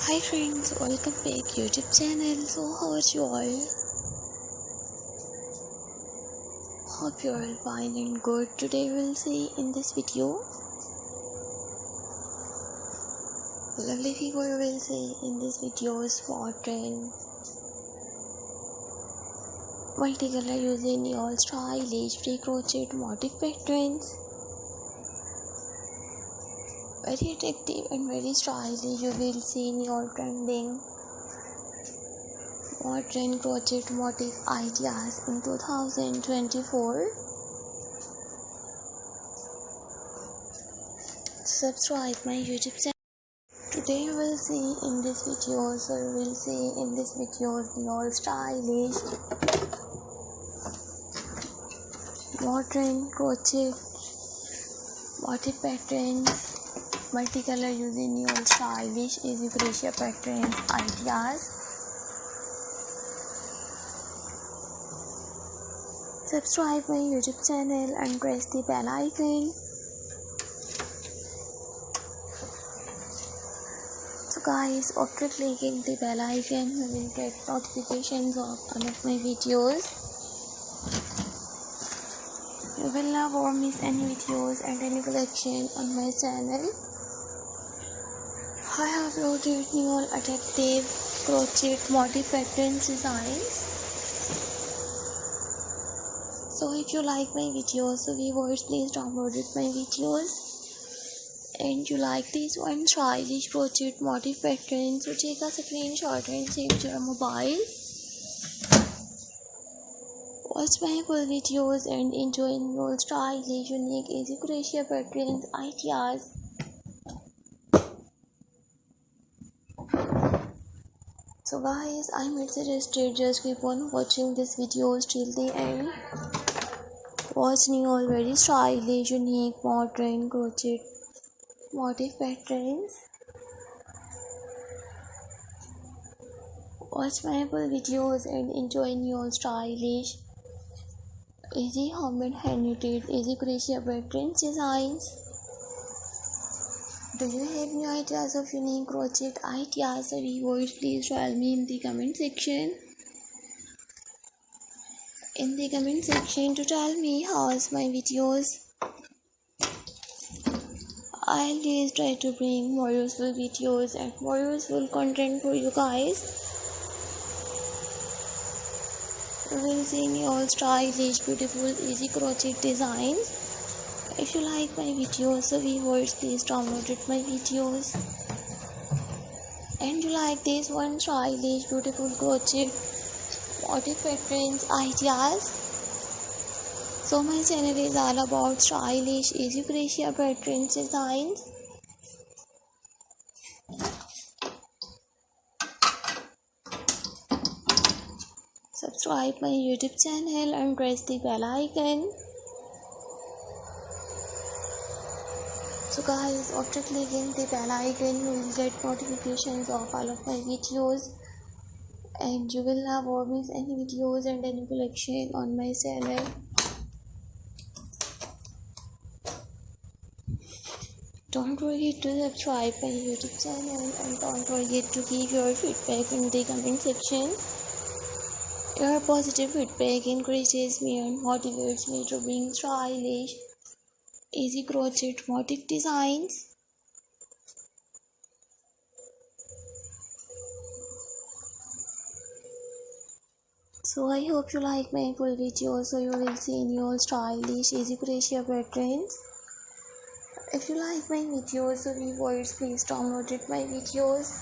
Hi friends, welcome back YouTube channel. So how are you all? Hope you are all fine and good. Today we'll see in this video lovely figure we'll see in this video is pattern multicolor using all stylish free crochet motif patterns. Very attractive and very stylish. You will see in your trending modern crochet motif ideas in 2024. Subscribe my YouTube channel. Today you will see in this video, so you will see in this video the all stylish modern crochet motif patterns. Multicolor using your stylish easy crochet patterns ideas. Subscribe my YouTube channel and press the bell icon. So guys, after clicking the bell icon, you will get notifications of all of my videos. You will never miss any videos and any collection on my channel. I have uploaded new attractive crochet motif patterns designs. So if you like my videos, so viewers, please download my videos. And you like this one stylish crochet motif pattern, so take a screenshot and save your mobile. Watch my full videos and enjoy your stylish, unique, easy crochet patterns ideas. So guys, I'm suggested just keep on watching this videos till the end. Watch new all very stylish, unique, modern crochet motif patterns. Watch my full videos and enjoy new stylish, easy homemade, hand-knitted, easy crochet patterns designs. Do you have any ideas of unique crochet ideas? Viewers, please tell me in the comment section. In the comment section to tell me how is my videos. I'll always try to bring more useful videos and more useful content for you guys. You will see me all stylish, beautiful, easy crochet designs. If you like my videos, so viewers, please download my videos. And you like this one stylish, beautiful crochet motif patterns ideas. So my channel is all about stylish, easy crochet patterns designs. Subscribe my YouTube channel and press the bell icon. So guys, after clicking the bell icon, you will get notifications of all of my videos. And you will never miss any videos and any collection on my channel. Don't forget to subscribe my YouTube channel and don't forget to give your feedback in the comment section. Your positive feedback encourages me and motivates me to bring stylish, easy crochet motif designs. So I hope you like my full video, so you will see new stylish, easy crochet patterns. If you like my videos, so viewers, please download my videos.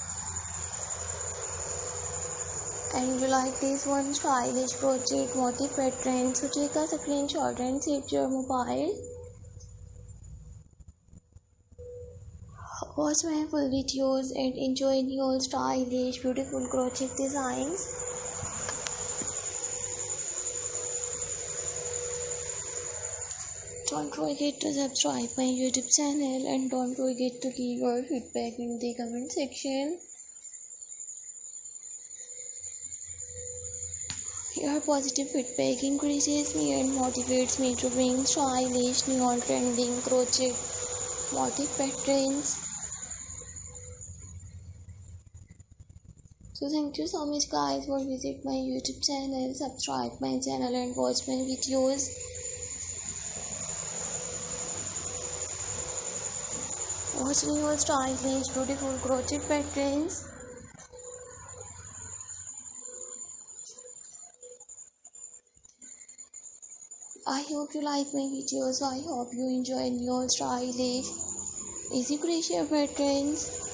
And you like this one stylish crochet motif pattern, so take a screenshot and save your mobile. Watch my full videos and enjoy new stylish, beautiful crochet designs. Don't forget to subscribe my YouTube channel and don't forget to give your feedback in the comment section. Your positive feedback encourages me and motivates me to bring stylish, new trending crochet motif patterns. So thank you so much guys for visit my YouTube channel, subscribe my channel and watch my videos. Watch new stylish beautiful crochet patterns. I hope you like my videos. I hope you enjoy new stylish easy crochet patterns.